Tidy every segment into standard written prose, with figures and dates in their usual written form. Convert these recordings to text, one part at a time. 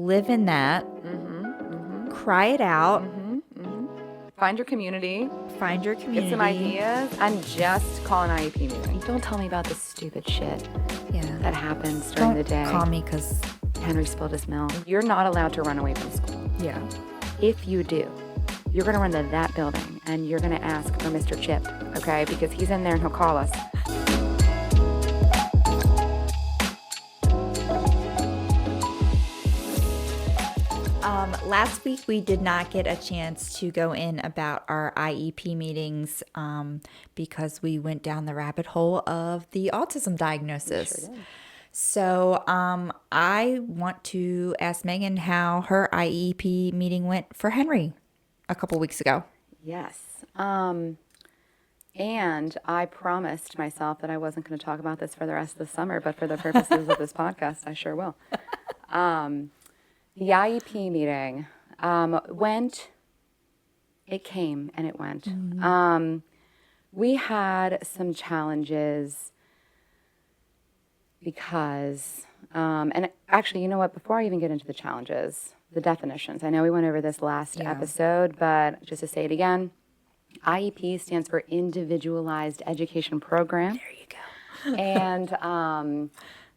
live in that, cry it out, Find your community. find your community. Get some ideas and just call an IEP meeting. Don't tell me about the stupid shit that happens during the day. Don't call me because Henry spilled his milk. You're not allowed to run away from school. Yeah. If you do, you're going to run to that building and you're going to ask for Mr. Chip, okay? Because he's in there and he'll call us. Last week we did not get a chance to go in about our IEP meetings because we went down the rabbit hole of the autism diagnosis. Sure did. So I want to ask Megan how her IEP meeting went for Henry a couple weeks ago. Yes. And I promised myself that I wasn't going to talk about this for the rest of the summer, but for the purposes of this podcast, I sure will. The IEP meeting it came and it went. We had some challenges because, and actually, you know what, before I even get into the challenges, the definitions, I know we went over this last episode, but just to say it again, IEP stands for Individualized Education Program. There you go. And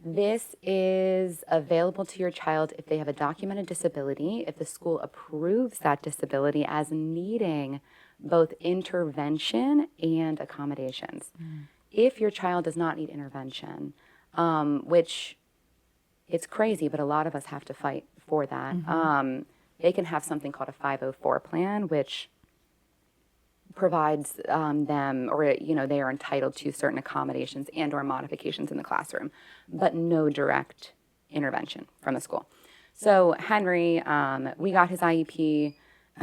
this is available to your child if they have a documented disability, if the school approves that disability as needing both intervention and accommodations. If your child does not need intervention, which it's crazy, but a lot of us have to fight for that, they can have something called a 504 plan, which provides them, or they are entitled to certain accommodations and or modifications in the classroom, but no direct intervention from the school. So Henry, we got his IEP.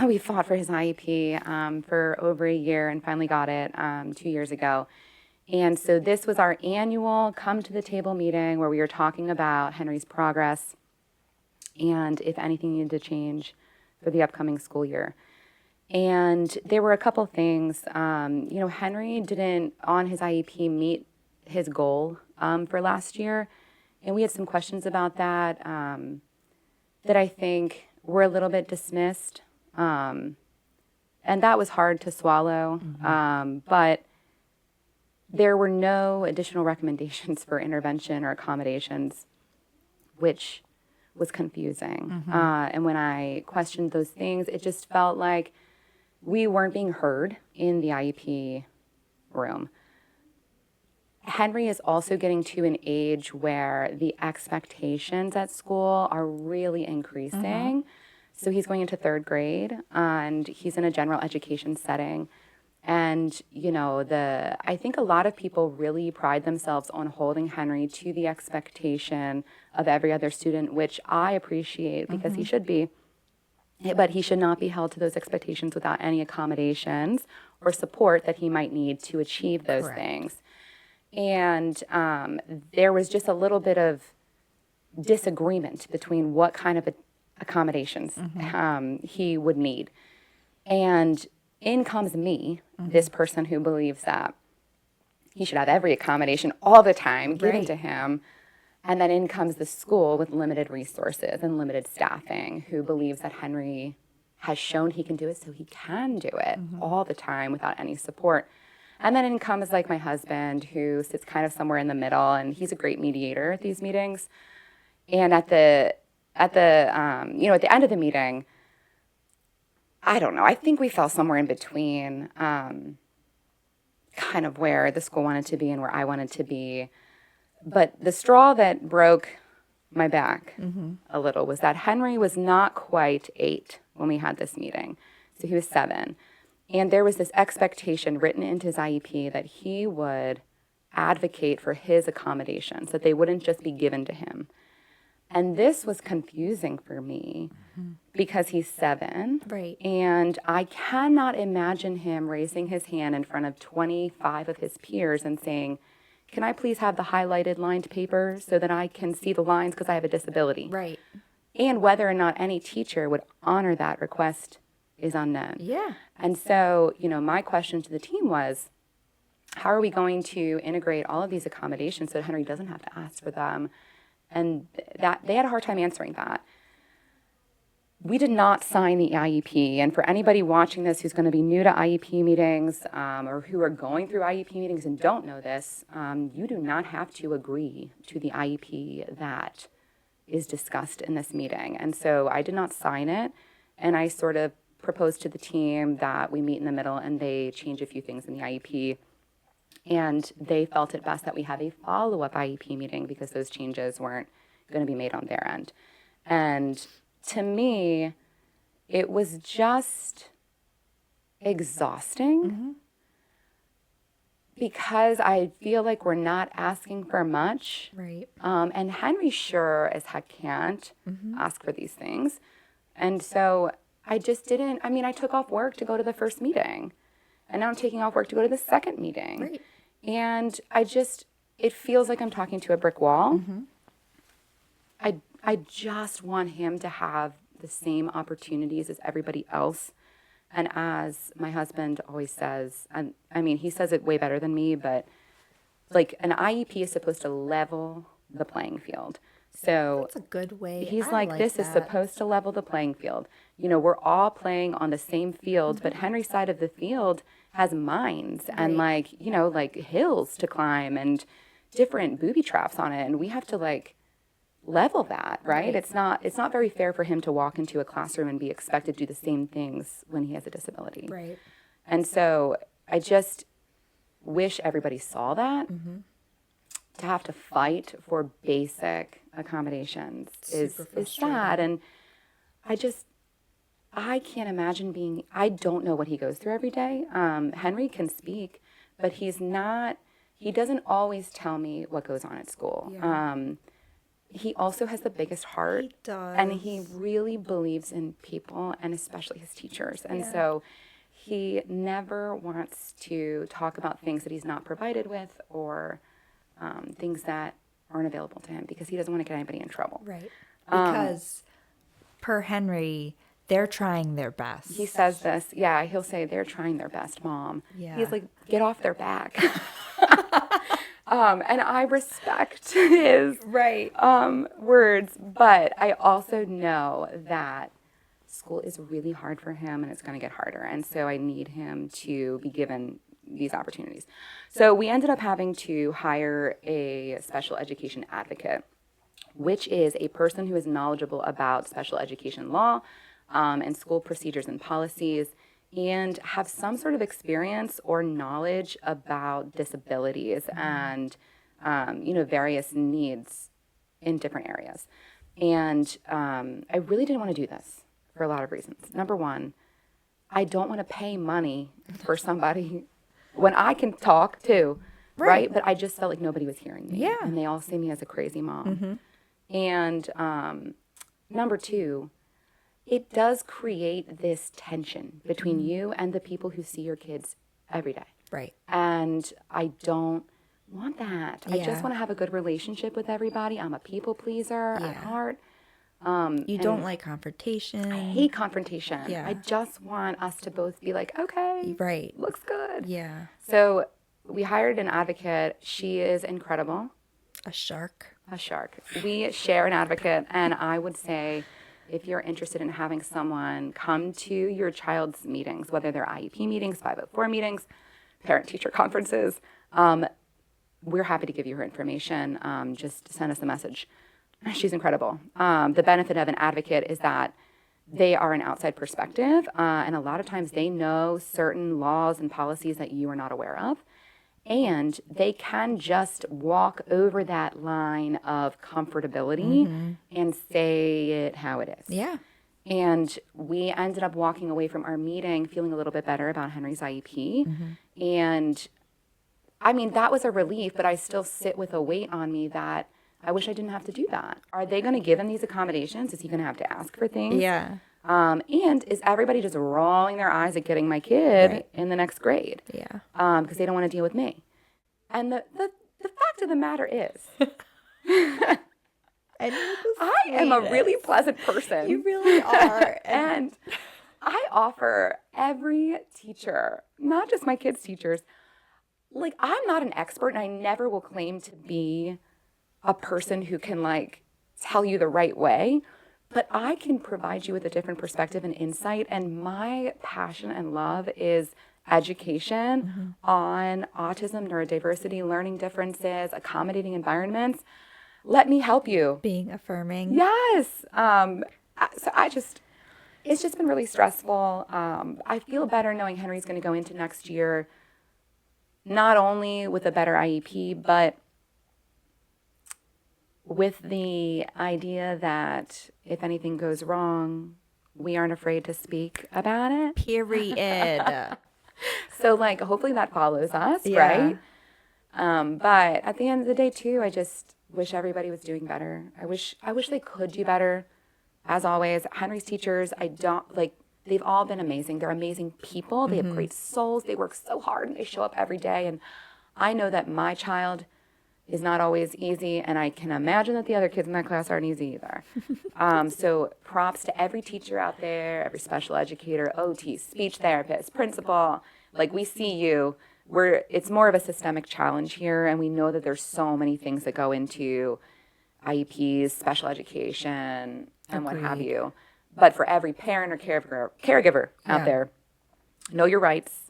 We fought for his IEP for over a year and finally got it 2 years ago. And so this was our annual come to the table meeting where we were talking about Henry's progress and if anything needed to change for the upcoming school year. And there were a couple things. Henry didn't, on his IEP, meet his goal for last year. And we had some questions about that that I think were a little bit dismissed. And that was hard to swallow. But there were no additional recommendations for intervention or accommodations, which was confusing. And when I questioned those things, it just felt like we weren't being heard in the IEP room. Henry is also getting to an age where the expectations at school are really increasing. So he's going into third grade and he's in a general education setting. And, I think a lot of people really pride themselves on holding Henry to the expectation of every other student, which I appreciate because he should be. But he should not be held to those expectations without any accommodations or support that he might need to achieve those things. And there was just a little bit of disagreement between what kind of accommodations he would need. And in comes me, this person who believes that he should have every accommodation all the time given to him. And then in comes the school with limited resources and limited staffing who believes that Henry has shown he can do it, so he can do it all the time without any support. And then in comes like my husband who sits kind of somewhere in the middle, and he's a great mediator at these meetings. And at the end of the meeting, I don't know, I think we fell somewhere in between kind of where the school wanted to be and where I wanted to be. But the straw that broke my back a little was that Henry was not quite 8 when we had this meeting. So he was 7. And there was this expectation written into his IEP that he would advocate for his accommodations, that they wouldn't just be given to him. And this was confusing for me because he's 7. Right. And I cannot imagine him raising his hand in front of 25 of his peers and saying, can I please have the highlighted lined paper so that I can see the lines because I have a disability? Right. And whether or not any teacher would honor that request is unknown. Yeah. And so, my question to the team was, how are we going to integrate all of these accommodations so Henry doesn't have to ask for them? And that they had a hard time answering that. we did not sign the IEP. And for anybody watching this who's going to be new to IEP meetings or who are going through IEP meetings and don't know this, you do not have to agree to the IEP that is discussed in this meeting. And so I did not sign it. And I sort of proposed to the team that we meet in the middle and they change a few things in the IEP. And they felt it best that we have a follow-up IEP meeting because those changes weren't going to be made on their end. And to me, it was just exhausting because I feel like we're not asking for much. Right. And Henry sure as heck can't ask for these things. And so I just didn't, I took off work to go to the first meeting. And now I'm taking off work to go to the second meeting. Right. And it feels like I'm talking to a brick wall. I just want him to have the same opportunities as everybody else. And as my husband always says, and he says it way better than me, but like an IEP is supposed to level the playing field. So That's a good way. he's I like, this is that. supposed to level the playing field. We're all playing on the same field, but Henry's side of the field has mines and like hills to climb and different booby traps on it. And we have to level that, right? It's not very fair for him to walk into a classroom and be expected to do the same things when he has a disability. Right. And so I just wish everybody saw that. To have to fight for basic accommodations is sad. And I can't imagine I don't know what he goes through every day. Henry can speak, but he doesn't always tell me what goes on at school. Yeah. He also has the biggest heart. He does. And he really believes in people and especially his teachers. And so he never wants to talk about things that he's not provided with or things that aren't available to him because he doesn't want to get anybody in trouble. Right. Because per Henry, they're trying their best. He says this, he'll say, they're trying their best, Mom. Yeah. He's like, get off their back. And I respect his words, but I also know that school is really hard for him and it's going to get harder. And so I need him to be given these opportunities. So we ended up having to hire a special education advocate, which is a person who is knowledgeable about special education law and school procedures and policies and have some sort of experience or knowledge about disabilities and, various needs in different areas. And I really didn't want to do this for a lot of reasons. Number one, I don't want to pay money for somebody when I can talk too, right? But I just felt like nobody was hearing me. Yeah. And they all see me as a crazy mom. And number two, it does create this tension between you and the people who see your kids every day. Right. And I don't want that. I Yeah. just want to have a good relationship with everybody. I'm a people pleaser at heart. You don't like confrontation. I hate confrontation. Yeah. I just want us to both be like, okay, Right. looks good. Yeah. So we hired an advocate. She is incredible. A shark. A shark. We share an advocate, and I would say if you're interested in having someone come to your child's meetings, whether they're IEP meetings, 504 meetings, parent-teacher conferences, we're happy to give you her information. Just send us a message. She's incredible. The benefit of an advocate is that they are an outside perspective, and a lot of times they know certain laws and policies that you are not aware of. And they can just walk over that line of comfortability and say it how it is. Yeah. And we ended up walking away from our meeting feeling a little bit better about Henry's IEP. And that was a relief, but I still sit with a weight on me that I wish I didn't have to do that. Are they going to give him these accommodations? Is he going to have to ask for things? Yeah. And is everybody just rolling their eyes at getting my kid in the next grade? Yeah. Because they don't want to deal with me. And the fact of the matter is, And I am a really pleasant person. You really are. And I offer every teacher, not just my kids' teachers, I'm not an expert and I never will claim to be a person who can tell you the right way. but I can provide you with a different perspective and insight. And my passion and love is education on autism, neurodiversity, learning differences, accommodating environments. Let me help you. Being affirming. Yes. So it's just been really stressful. I feel better knowing Henry's going to go into next year, not only with a better IEP, but with the idea that if anything goes wrong, we aren't afraid to speak about it. Period. So, like, hopefully that follows us, Yeah. right? But at the end of the day, too, I just wish everybody was doing better. I wish they could do better. As always, Henry's teachers, they've all been amazing. They're amazing people. They have great souls. They work so hard and they show up every day. And I know that my child is not always easy, and I can imagine that the other kids in that class aren't easy either. So props to every teacher out there, every special educator, OT, speech therapist, principal. Like, we see you. It's more of a systemic challenge here, and we know that there's so many things that go into IEPs, special education, and what have you. But for every parent or caregiver out there, know your rights.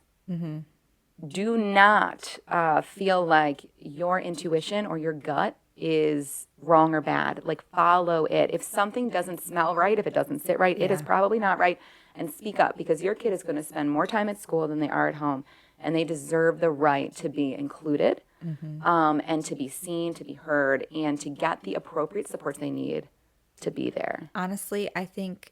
Do not feel like your intuition or your gut is wrong or bad. Like, follow it. If something doesn't smell right, if it doesn't sit right, it is probably not right. And speak up, because your kid is going to spend more time at school than they are at home. And they deserve the right to be included, and to be seen, to be heard, and to get the appropriate supports they need to be there. Honestly, I think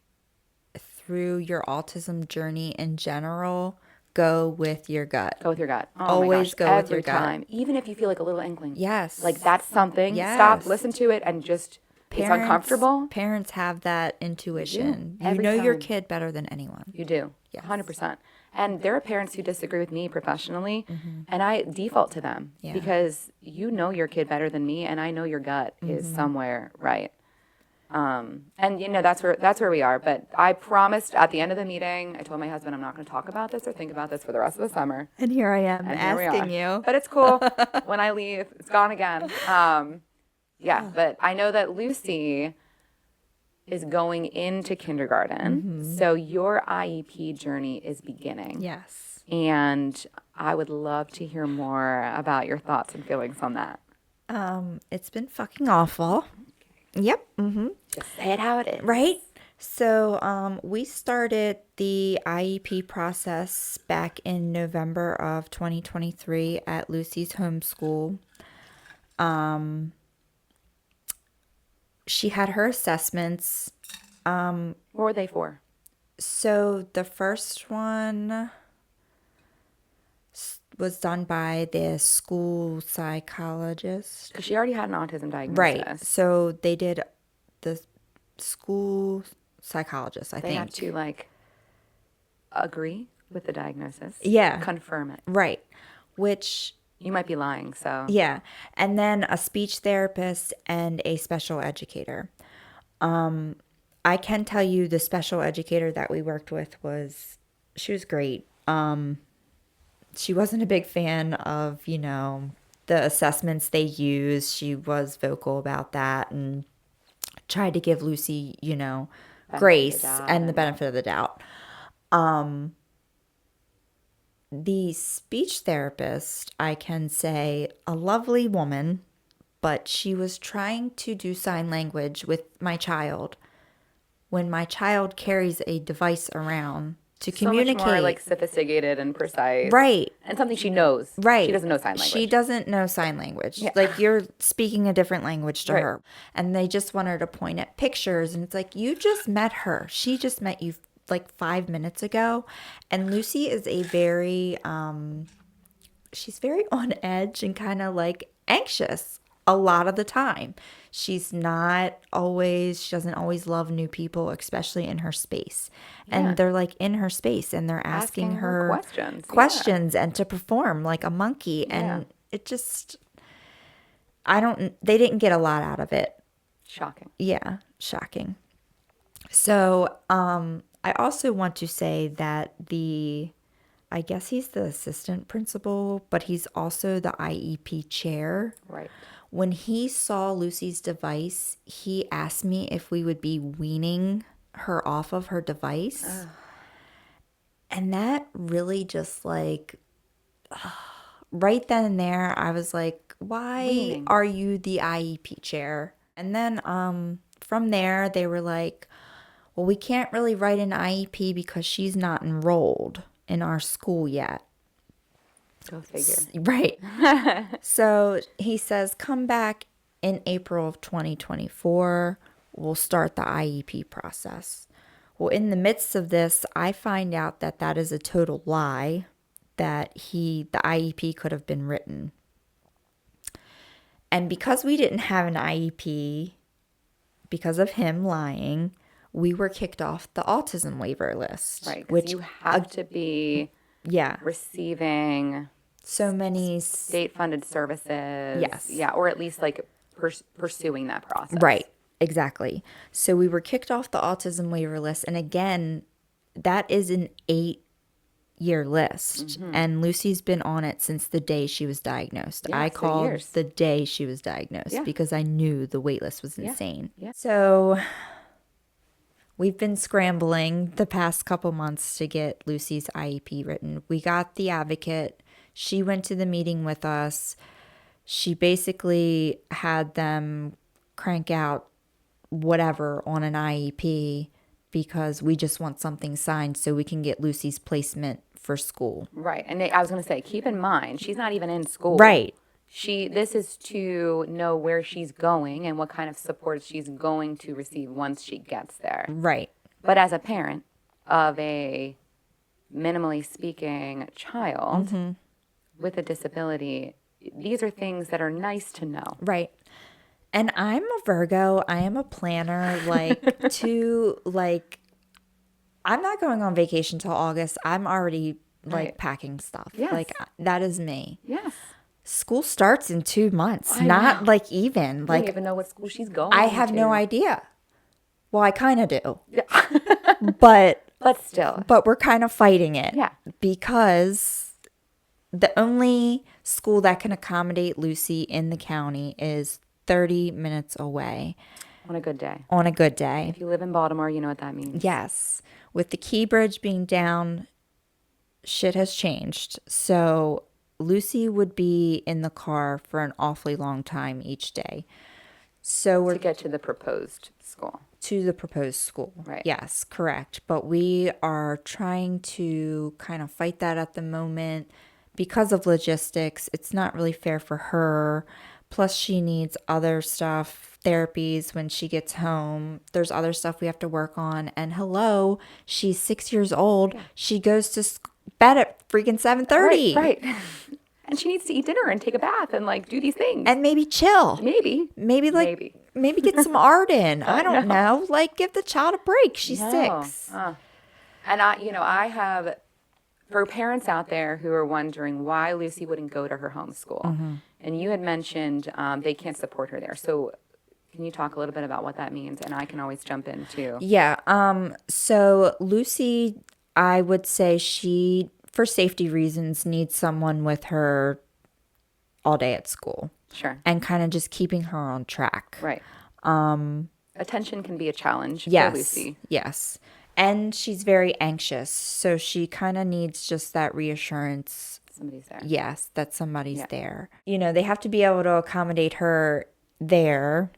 through your autism journey in general, go with your gut. Go with your gut. Oh Always my gosh, go with your every gut. time. Even if you feel like a little inkling. Yes. Like, that's something. Yes. Stop, listen to it, and just, it's uncomfortable. Parents have that intuition. You Every know your time. kid better than anyone. You do. Yes. 100%. And there are parents who disagree with me professionally, and I default to them Yeah. because you know your kid better than me, and I know your gut is somewhere right. And that's where we are. But I promised at the end of the meeting, I told my husband I'm not going to talk about this or think about this for the rest of the summer. And here I am And here we asking are. you. But it's cool. When I leave, it's gone again. But I know that Lucy is going into kindergarten. So your IEP journey is beginning. Yes. And I would love to hear more about your thoughts and feelings on that. It's been fucking awful. Yep. Just say it how it is. Right? So we started the IEP process back in November of 2023 at Lucy's homeschool. She had her assessments. What were they for? So the first one was done by the school psychologist. Because she already had an autism diagnosis. Right. So they did the school psychologist, I They think. had to, agree with the diagnosis. Yeah. Confirm it. Right. Which, You might be lying, so. yeah. And then a speech therapist and a special educator. I can tell you the special educator that we worked with she was great. She wasn't a big fan of, the assessments they use. She was vocal about that and tried to give Lucy, grace and the benefit of the doubt. The speech therapist, I can say, a lovely woman, but she was trying to do sign language with my child when my child carries a device around to communicate. So much more, sophisticated and precise. Right. And something she knows. Right. She doesn't know sign language. She doesn't know sign language. Yeah. Like, you're speaking a different language to Right. her. And they just want her to point at pictures. And it's like, you just met her. She just met you 5 minutes ago. And Lucy is a very, she's very on edge and kind of anxious a lot of the time. She doesn't always love new people, especially in her space. And they're in her space and they're asking her questions and to perform like a monkey. And it just, they didn't get a lot out of it. Shocking. Yeah, shocking. So, I also want to say that I guess he's the assistant principal, but he's also the IEP chair. Right. When he saw Lucy's device, he asked me if we would be weaning her off of her device. And that really just like, right then and there, I was like, why Weaning. are you the IEP chair? And then from there, they were like, well, we can't really write an IEP because she's not enrolled in our school yet. Go figure. Right. So he says, come back in April of 2024. We'll start the IEP process. Well, in the midst of this, I find out that that is a total lie, that the IEP could have been written. And because we didn't have an IEP, because of him lying, we were kicked off the autism waiver list. Right. Because Which, you have to be yeah, receiving so many, state-funded services. Yes. Yeah, or at least like pursuing that process. right, exactly. So we were kicked off the autism waiver list. And again, that is an 8-year list. And Lucy's been on it since the day she was diagnosed. Yeah, I so called years. the day she was diagnosed Yeah. because I knew the wait list was insane. Yeah. So we've been scrambling the past couple months to get Lucy's IEP written. We got the advocate. She went to the meeting with us. She basically had them crank out whatever on an IEP because we just want something signed so we can get Lucy's placement for school. Right. And I was going to say, keep in mind, she's not even in school. Right. This is to know where she's going and what kind of support she's going to receive once she gets there. Right. But as a parent of a minimally speaking child with a disability, these are things that are nice to know. Right. And I'm a Virgo. I am a planner. I'm not going on vacation till August. I'm already Right. packing stuff. Yes. That is me. Yes. School starts in 2 months. I Not know. even. I don't even know what school she's going I have no to. idea. Well, I kind of do. Yeah. But But still. we're kind of fighting it. Yeah. Because the only school that can accommodate Lucy in the county is 30 minutes away On a good day. on a good day. If you live in Baltimore, you know what that means. Yes. With the Key Bridge being down, shit has changed. So Lucy would be in the car for an awfully long time each day. So we're To get to the proposed school. to the proposed school. Right. Yes, correct. But we are trying to kind of fight that at the moment because of logistics. It's not really fair for her. Plus, she needs other stuff, therapies when she gets home. There's other stuff we have to work on. And hello, she's 6 years old. Yeah. She goes to bed at freaking 7:30. Right. And she needs to eat dinner and take a bath and do these things. And maybe chill. Maybe. Maybe get some art in. I don't know. Give the child a break. She's 6. And I have, for parents out there who are wondering why Lucy wouldn't go to her home school, and you had mentioned they can't support her there. So can you talk a little bit about what that means? And I can always jump in too. Yeah. So Lucy, I would say she, for safety reasons, needs someone with her all day at school. Sure. And kind of just keeping her on track. Right. Attention can be a challenge for Lucy. Yes. And she's very anxious. So she kind of needs just that reassurance. Somebody's there. Yes, that somebody's there. They have to be able to accommodate her there.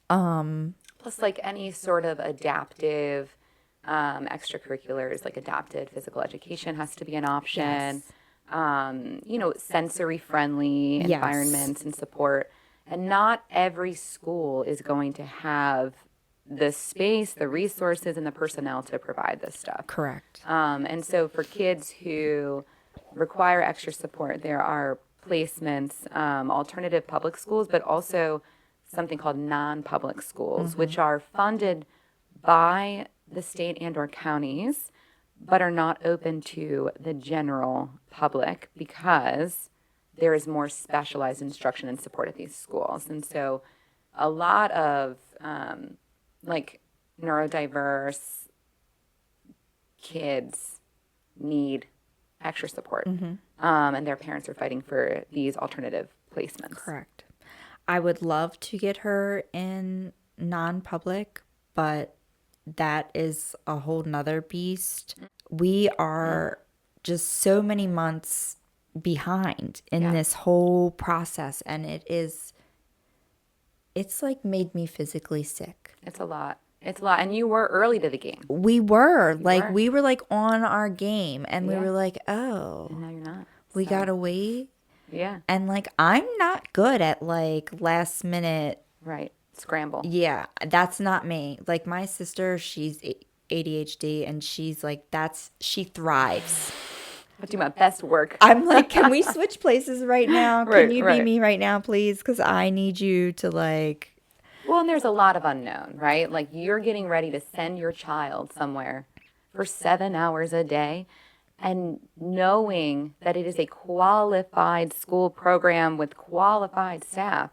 Plus, any sort of adaptive extracurriculars, like adapted physical education has to be an option. Sensory friendly environments and support. And not every school is going to have the space, the resources, and the personnel to provide this stuff. Correct. And so for kids who require extra support, there are placements, alternative public schools, but also something called non-public schools, which are funded by the state and or counties, but are not open to the general public because there is more specialized instruction and support at these schools. And so a lot of neurodiverse kids need extra support. And their parents are fighting for these alternative placements. Correct. I would love to get her in non-public, but that is a whole nother beast. We are just so many months behind in Yeah. this whole process, and it's like made me physically sick. It's a lot. It's a lot. And you were early to the game. We were like, were. we were like on our game, and we Yeah. were like, And oh, now you're not. we So, gotta wait. yeah. And like, I'm not good at like last minute. Right. Scramble. Yeah, that's not me. Like my sister, she's ADHD, and she's like, she thrives. I do my best work. I'm like, can we switch places right now? Can Right, you be right. me right now, please? Because I need you to like, Well, and there's a lot of unknown, right? Like you're getting ready to send your child somewhere for 7 hours a day and knowing that it is a qualified school program with qualified staff,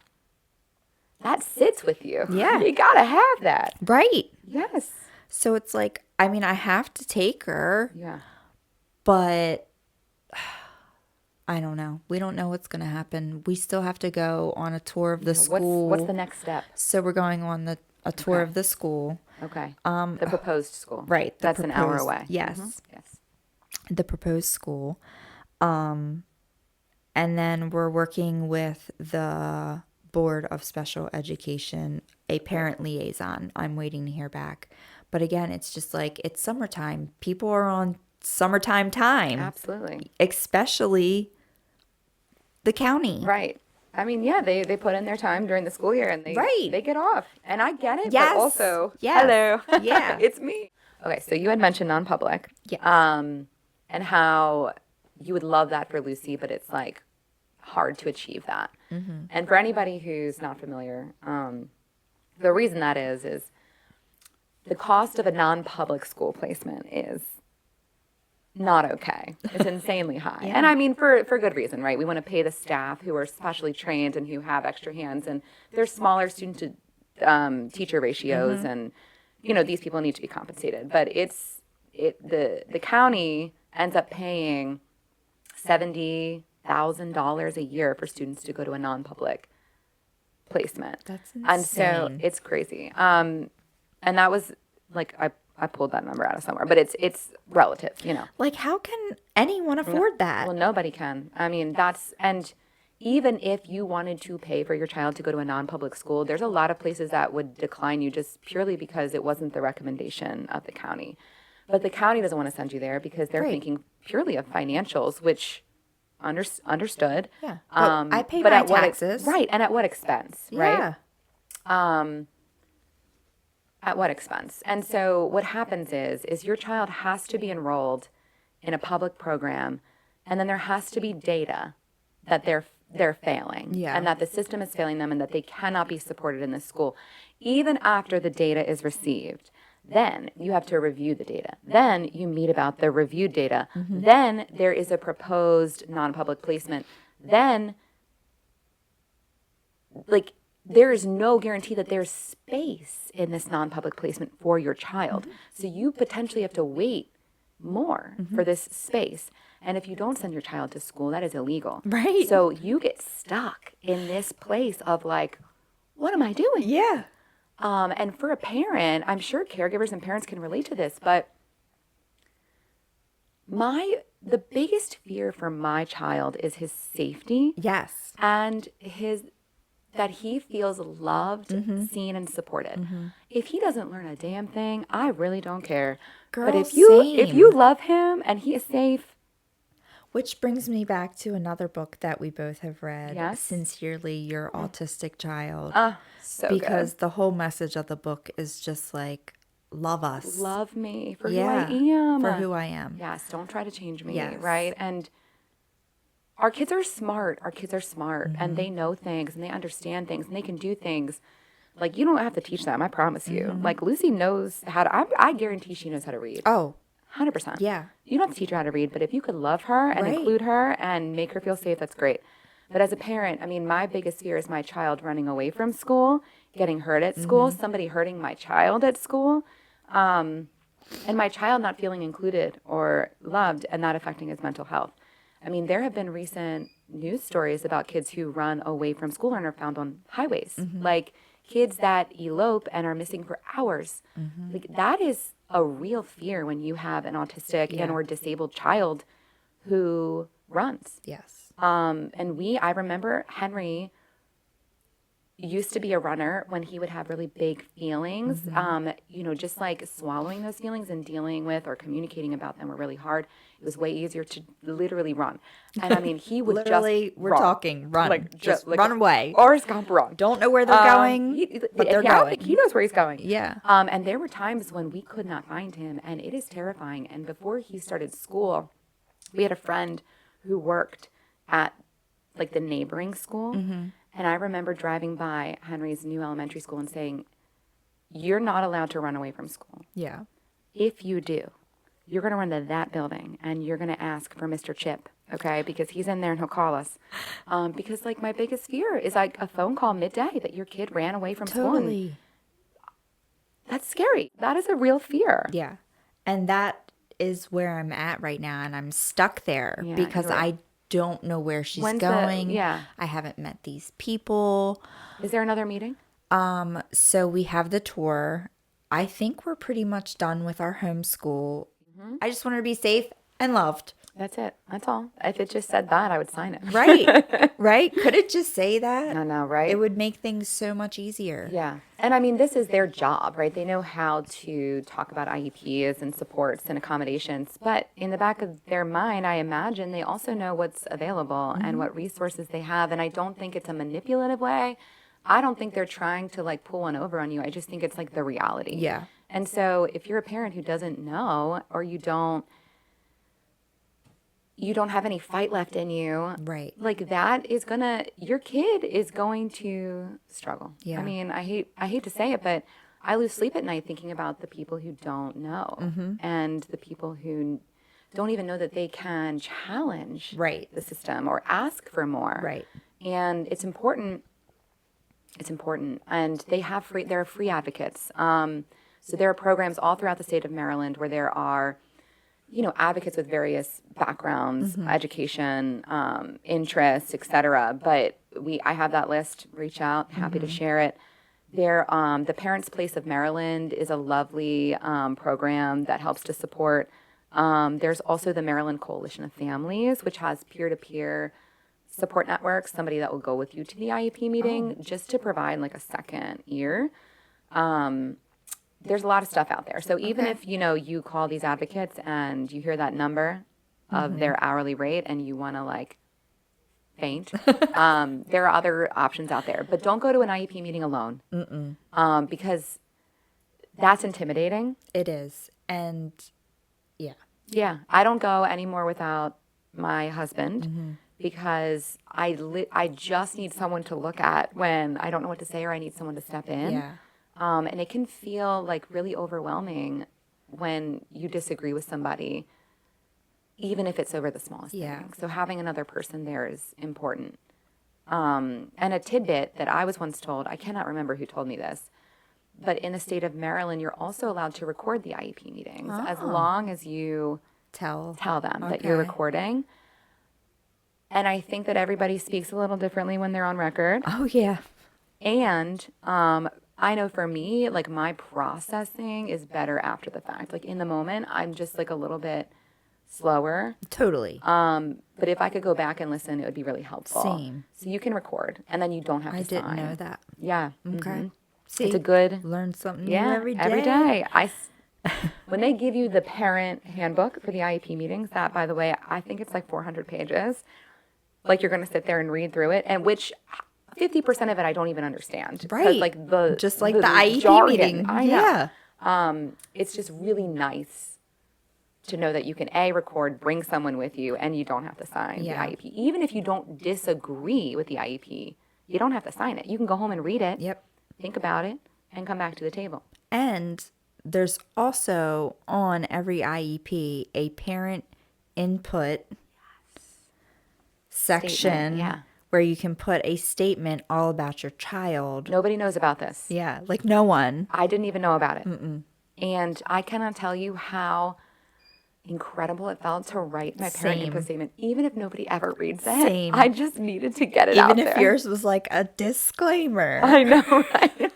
that sits with you. Yeah. You got to have that. right. Yes. So it's like, I mean, I have to take her, Yeah. but I don't know. We don't know what's going to happen. We still have to go on a tour of the school. What's the next step? So we're going on a tour Okay. of the school. Okay. The proposed school. Right. That's an hour proposed- away. Yes. Mhm. Yes. The proposed school. And then we're working with the Board of Special Education, a parent liaison. I'm waiting to hear back. But again, it's just like, it's summertime. People are on summertime time, Absolutely. especially the county. Right. I mean, yeah, they put in their time during the school year and Right. they get off. And I get it, Yes. but also, Yes. hello. Yeah. It's me. Okay, so you had mentioned non-public. Yes. And how you would love that for Lucy, but it's like hard to achieve that. Mm-hmm. And for anybody who's not familiar, the reason that is the cost of a non-public school placement is not okay. It's insanely high. Yeah. And I mean, for good reason, right? We want to pay the staff who are specially trained and who have extra hands, and there's smaller student to teacher ratios, Mm-hmm. and these people need to be compensated. But the county ends up paying $70,000 a year for students to go to a non-public placement. That's And so insane. it's crazy. And that was like I pulled that number out of somewhere, but it's relative, Like, how can anyone afford that? Well, nobody can. I mean, and even if you wanted to pay for your child to go to a non-public school, there's a lot of places that would decline you just purely because it wasn't the recommendation of the county. But the county doesn't want to send you there because they're Right. thinking purely of financials, which understood. Yeah. But I pay but my at what taxes. right, and at what expense, right? Yeah. At what expense? And so what happens is your child has to be enrolled in a public program, and then there has to be data that they're failing, Yeah. and that the system is failing them, and that they cannot be supported in this school, even after the data is received. Then you have to review the data. Then you meet about the reviewed data. Mm-hmm. Then there is a proposed non-public placement. Then, like, there is no guarantee that there's space in this non-public placement for your child. Mm-hmm. So you potentially have to wait more for this space. And if you don't send your child to school, that is illegal. Right. So you get stuck in this place of like, what am I doing? Yeah. And for a parent, I'm sure caregivers and parents can relate to this, but the biggest fear for my child is his safety Yes. and that he feels loved, seen, and supported. If he doesn't learn a damn thing, I really don't care. But Girl, if you same. love him and he is safe, Which brings me back to another book that we both have read, Yes. Sincerely Your Autistic Child. so because the whole message of the book is just like, love us. good. Love me for yeah, who I am. For who I am. Yes, don't try to change me, Yes. right? And our kids are smart. Our kids are smart, and they know things, and they understand things, and they can do things. Like, you don't have to teach them, I promise you. Like, Lucy knows how to, I guarantee she knows how to read. Oh, 100%. yeah. You don't have to teach her how to read, but if you could love her and Right. include her and make her feel safe, that's great. But as a parent, I mean, my biggest fear is my child running away from school, getting hurt at school, somebody hurting my child at school, and my child not feeling included or loved and that affecting his mental health. I mean, there have been recent news stories about kids who run away from school and are found on highways. Like kids that elope and are missing for hours. Like that is a real fear when you have an autistic and or disabled child who runs. Yes. I remember Henry used to be a runner when he would have really big feelings. Just like swallowing those feelings and dealing with or communicating about them were really hard. It was way easier to literally run. And I mean, he would Literally, we're run. talking run. Like, just like run away. Forrest Gump run. Don't know where they're going, but they're I going. think he knows where he's going. Yeah. And there were times when we could not find him, and it is terrifying. And before he started school, we had a friend who worked at like the neighboring school. And I remember driving by Henry's new elementary school and saying, "You're not allowed to run away from school. Yeah. If you do, you're going to run to that building and you're going to ask for Mr. Chip, okay? Because he's in there and he'll call us." Because like my biggest fear is like a phone call midday that your kid ran away from school. And Totally. that's scary. That is a real fear. Yeah. And that is where I'm at right now. And I'm stuck there Yeah, because you're- I don't know where she's When's going. yeah. I haven't met these people. Is there another meeting? So we have the tour. I think we're pretty much done with our homeschool. I just want her to be safe and loved. That's it. That's all. If it just said that, I would sign it. Right. Right? Could it just say that? I know, right? It would make things so much easier. Yeah. And I mean, this is their job, right? They know how to talk about IEPs and supports and accommodations. But in the back of their mind, I imagine they also know what's available and what resources they have. And I don't think it's a manipulative way. I don't think they're trying to like pull one over on you. I just think it's like the reality. Yeah. And so if you're a parent who doesn't know or you don't have any fight left in you. Right. Like that is your kid is going to struggle. Yeah. I mean, I hate to say it, but I lose sleep at night thinking about the people who don't know and the people who don't even know that they can challenge Right. the system or ask for more. Right. And it's important. It's important. And there are free advocates. So there are programs all throughout the state of Maryland where there are advocates with various backgrounds, education, interests, et cetera. But I have that list. Reach out. Happy to share it. The Parents' Place of Maryland is a lovely program that helps to support. There's also the Maryland Coalition of Families, which has peer-to-peer support networks, somebody that will go with you to the IEP meeting just to provide like a second ear. There's a lot of stuff out there. So even if, you call these advocates and you hear that number of their hourly rate and you want to like faint, there are other options out there. But don't go to an IEP meeting alone because that's intimidating. It is. And yeah. Yeah. I don't go anymore without my husband because I just need someone to look at when I don't know what to say or I need someone to step in. Yeah. And it can feel like really overwhelming when you disagree with somebody, even if it's over the smallest thing. So having another person there is important. And a tidbit that I was once told, I cannot remember who told me this, but in the state of Maryland, you're also allowed to record the IEP meetings as long as you tell them that you're recording. And I think that everybody speaks a little differently when they're on record. Oh, yeah. And I know for me, like my processing is better after the fact. Like in the moment, I'm just like a little bit slower. Totally. But if I could go back and listen, it would be really helpful. Same. So you can record and then you don't have to sign. I didn't know that. Yeah. Okay. See, It's a good, learn something new every day. When they give you the parent handbook for the IEP meetings, that by the way, I think it's like 400 pages. Like you're going to sit there and read through it, and which 50% of it I don't even understand. Right. Like just like the IEP jargon. meeting. I know. Yeah. It's just really nice to know that you can record, bring someone with you, and you don't have to sign the IEP. Even if you don't disagree with the IEP, you don't have to sign it. You can go home and read it. Yep. Think about it, and come back to the table. And there's also on every IEP a parent input section where you can put a statement all about your child. Nobody knows about this. Yeah, like no one. I didn't even know about it. And I cannot tell you how incredible it felt to write my parent Same. input statement, even if nobody ever reads it. Same. I just needed to get it Even out if there. yours was like a disclaimer. I know, right?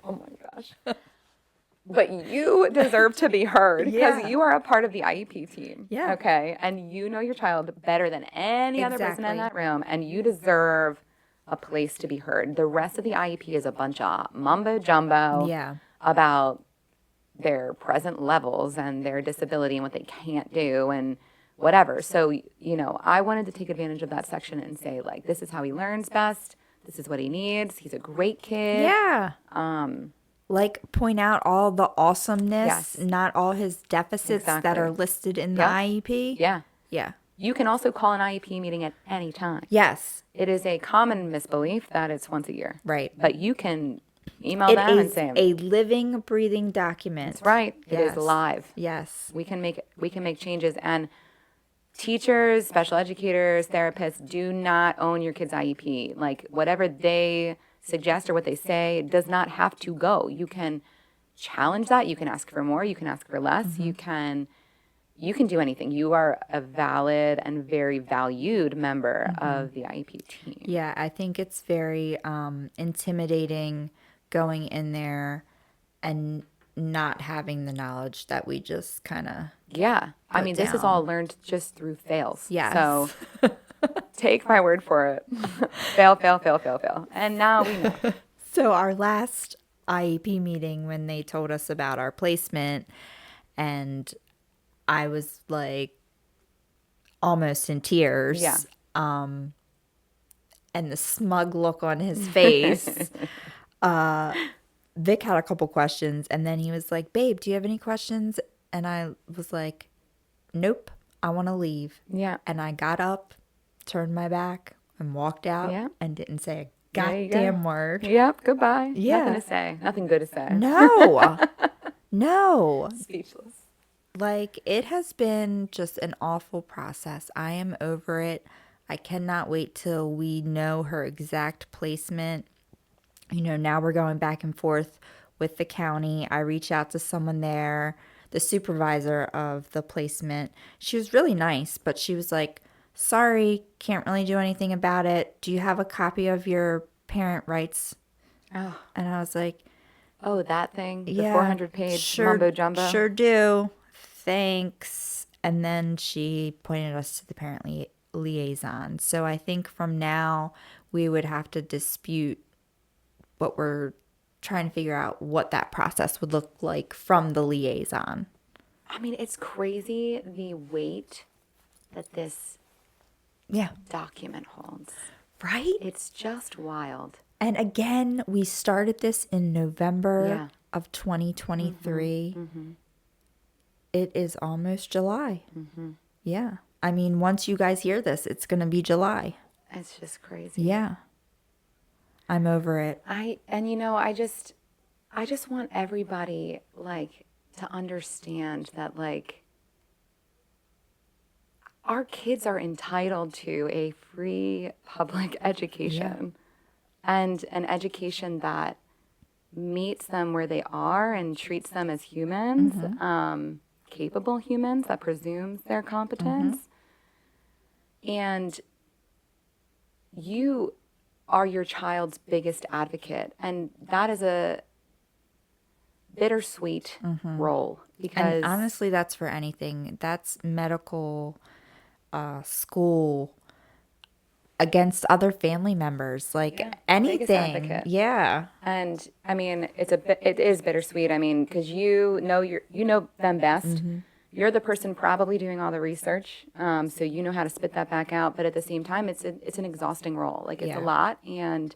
Oh my gosh. But you deserve to be heard because Yeah. you are a part of the IEP team. Yeah. Okay. And you know your child better than any other person in Exactly. that room. And you deserve a place to be heard. The rest of the IEP is a bunch of mumbo jumbo Yeah. about their present levels and their disability and what they can't do and whatever. So, I wanted to take advantage of that section and say, like, this is how he learns best. This is what he needs. He's a great kid. Yeah. Like point out all the awesomeness, Yes. not all his deficits that Exactly. are listed in the Yep. IEP. Yeah. Yeah. You can also call an IEP meeting at any time. Yes. It is a common misbelief that it's once a year. Right. But you can email It them and is say, a living, breathing document. that's right. It is Yes. live. Yes. We can make changes, and teachers, special educators, therapists do not own your kid's IEP. Like whatever they suggest or what they say does not have to go. You can challenge that. You can ask for more. You can ask for less. You can do anything. You are a valid and very valued member of the IEP team. Yeah, I think it's very intimidating going in there and not having the knowledge that we just kind of Yeah. I put mean, this is down. all learned just through fails. Yes. So take my word for it. Fail, fail, fail, fail, fail. And now we know. So our last IEP meeting when they told us about our placement, and I was like almost in tears. Yeah. And the smug look on his face. Vic had a couple questions, and then he was like, "Babe, do you have any questions?" And I was like, "Nope, I want to leave." Yeah. And I got up, turned my back, and walked out, Yeah. and didn't say a There you goddamn go. word. Yep. Goodbye. Yeah. Nothing to say. Nothing good to say. No, no. Speechless. Like, it has been just an awful process. I am over it. I cannot wait till we know her exact placement. Now we're going back and forth with the county. I reached out to someone there, the supervisor of the placement. She was really nice, but she was like, "Sorry, can't really do anything about it. Do you have a copy of your parent rights?" Oh, And I was like, that thing. The "Yeah, 400-page mumbo jumbo. Sure do. Thanks." And then she pointed us to the parent liaison. So I think from now we would have to dispute what we're trying to figure out what that process would look like from the liaison. I mean, it's crazy the weight that this Yeah. document holds. Right? It's just wild. And again, we started this in November Yeah. of 2023. It is almost July. Yeah. I mean, once you guys hear this, it's going to be July. It's just crazy. Yeah. I'm over it. I just want everybody like to understand that like our kids are entitled to a free public education and an education that meets them where they are and treats them as humans, capable humans, that presumes their competence. And you are your child's biggest advocate. And that is a bittersweet role because And honestly, that's for anything. That's medical, school, against other family members, like biggest anything. advocate. Yeah. And I mean, it is bittersweet. I mean, because you know them best. You're the person probably doing all the research, so you know how to spit that back out. But at the same time, it's an exhausting role. Like it's Yeah. a lot, and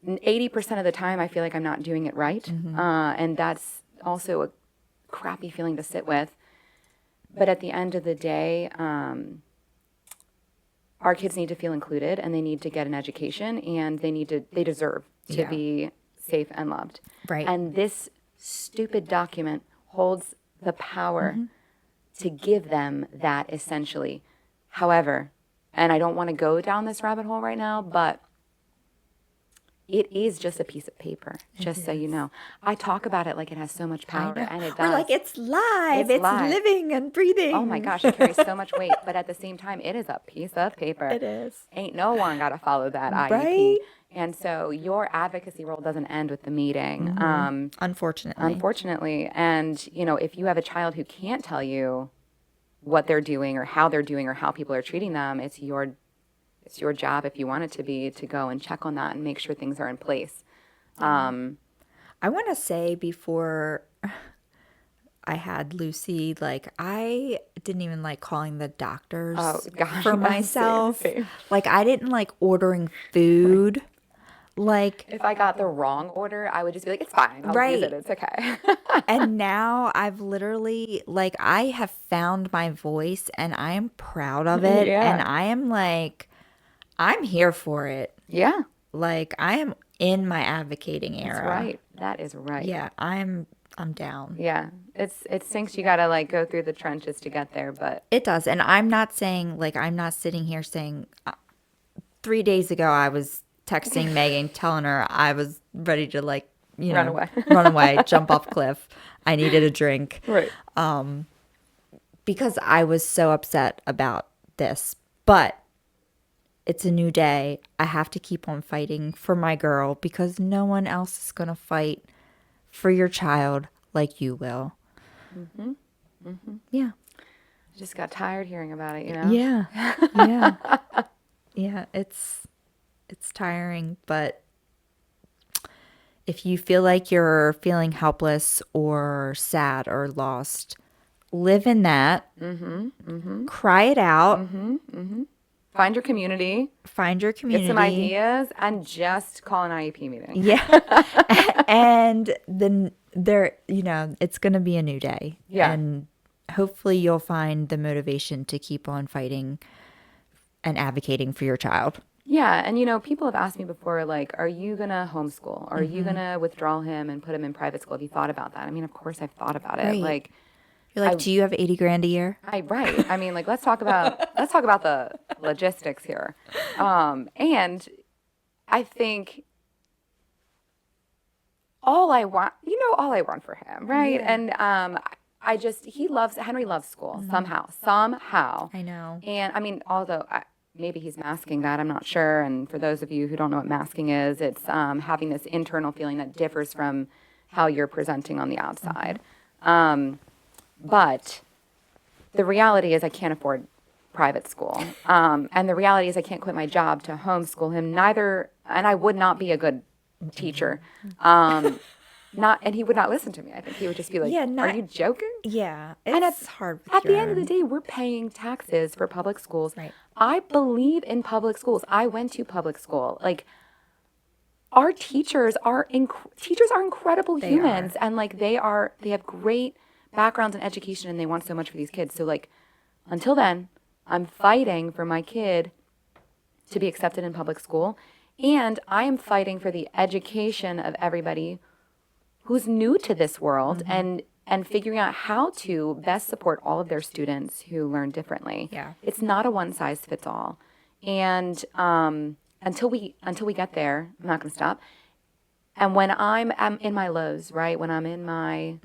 80% of the time, I feel like I'm not doing it right, and that's also a crappy feeling to sit with. But at the end of the day, our kids need to feel included, and they need to get an education, and they deserve to Yeah. be safe and loved. Right. And this stupid document holds the power to give them that essentially. However, and I don't want to go down this rabbit hole right now, but it is just a piece of paper, just so you know. I talk about it like it has so much I power, know. and it We're does. like, it's live. It's It's live. living and Oh my breathing. gosh, it carries so much weight, but at the same time, it is a piece of paper. It is. Ain't no one got to follow that Right? IEP. And so your advocacy role doesn't end with the meeting, Unfortunately. unfortunately. And, you know, if you have a child who can't tell you what they're doing or how they're doing or how people are treating them, it's your job, if you want it to go and check on that and make sure things are in place. I want to say before I had Lucy, like, I didn't even like calling the doctors Oh, gosh, for same, myself. same. Like, I didn't like ordering food. Like, If I got the wrong order, I would just be like, it's fine. I'll use it. right. It's okay. And now I've literally, like, I have found my voice and I am proud of it. And Yeah. I am like, I'm here for it. Yeah, Like, I am in my advocating that's era. right. That is right. Yeah, I'm down. Yeah. It stinks you gotta like go through the trenches to get there, but It does. And I'm not saying, like, I'm not sitting here saying 3 days ago I was texting Megan telling her I was ready to, like, run away. run away, jump off cliff. I needed a drink Right. because I was so upset about this. But it's a new day. I have to keep on fighting for my girl because no one else is going to fight for your child like you will. Yeah. I just got tired hearing about it, you know? Yeah. Yeah. Yeah, it's tiring, but if you feel like you're feeling helpless or sad or lost, live in that. Cry it out. Find your community, Find your get some community. ideas, and just call an IEP meeting. Yeah. And then it's going to be a new day. Yeah. And hopefully you'll find the motivation to keep on fighting and advocating for your child. Yeah, and you know, people have asked me before, like, are you gonna homeschool? Are you gonna withdraw him and put him in private school? Have you thought about that? I mean, of course I've thought about it. Right. Like, You're like, do you have 80 grand a year? right. I mean, like, let's talk about the logistics here. And I think all I want for him, right? Yeah. And Henry loves school somehow. I know. And I mean, although maybe he's masking that, I'm not sure. And for those of you who don't know what masking is, it's having this internal feeling that differs from how you're presenting on the outside. But the reality is I can't afford private school. And the reality is I can't quit my job to homeschool him. And I would not be a good teacher. And he would not listen to me. I think he would just be like, Yeah, are you joking? Yeah, And it's hard with At the your end of the own. day, we're paying taxes for public schools. Right. I believe in public schools. I went to public school. Like, our teachers are incredible humans, and like they have great backgrounds in education, and they want so much for these kids. So like, until then, I'm fighting for my kid to be accepted in public school, and I am fighting for the education of everybody who's new to this world and figuring out how to best support all of their students who learn differently. Yeah. It's not a one size fits all. And until we get there, I'm not going to stop. And when I'm in my lows, right? When I'm in my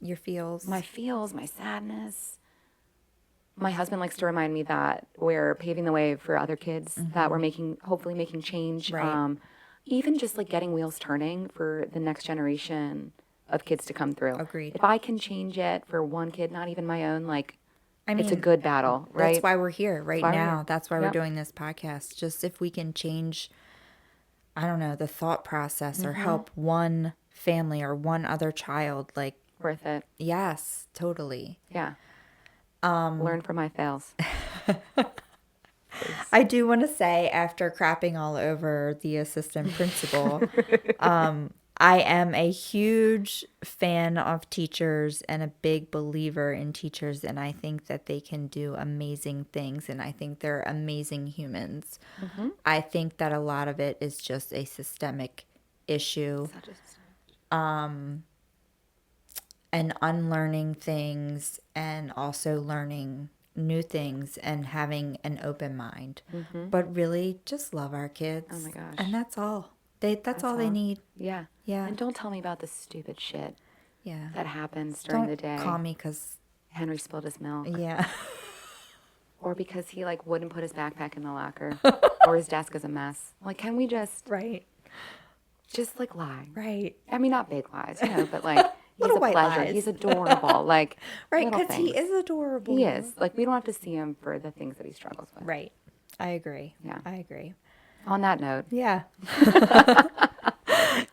Your feels. my feels, my sadness, my husband likes to remind me that we're paving the way for other kids, that we're hopefully making change. Right. Even just like getting wheels turning for the next generation of kids to come through. Agreed. If I can change it for one kid, not even my own, like, I mean, it's a good battle, right? That's why we're here right why we're now. here. That's why we're Yep. doing this podcast. Just if we can change, I don't know, the thought process or help one family or one other child, like, Worth it. yes, totally. Yeah. Learn from my fails. I do want to say, after crapping all over the assistant principal, I am a huge fan of teachers and a big believer in teachers, and I think that they can do amazing things, and I think they're amazing humans. I think that a lot of it is just a systemic issue and unlearning things and also learning new things and having an open mind. But really, just love our kids. Oh my gosh. And that's all. That's all they all. need. Yeah. Yeah. And don't tell me about the stupid shit Yeah. that happens during the day. Don't call me because, Henry spilled his milk. yeah. Or because he like wouldn't put his backpack in the locker. Or his desk is a mess. Like, can we just Right. like lie? Right. I mean, not big lies, you know, but like he's Little a white pleasure. lies. He's adorable. Like Right, little because he things. is adorable. He is. Like, we don't have to see him for the things that he struggles with. Right. I agree. Yeah. I agree. On that note. Yeah.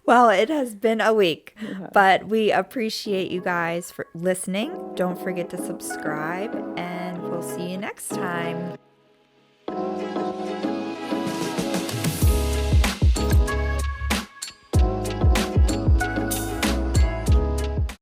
Well, it has been a week, but we appreciate you guys for listening. Don't forget to subscribe, and we'll see you next time.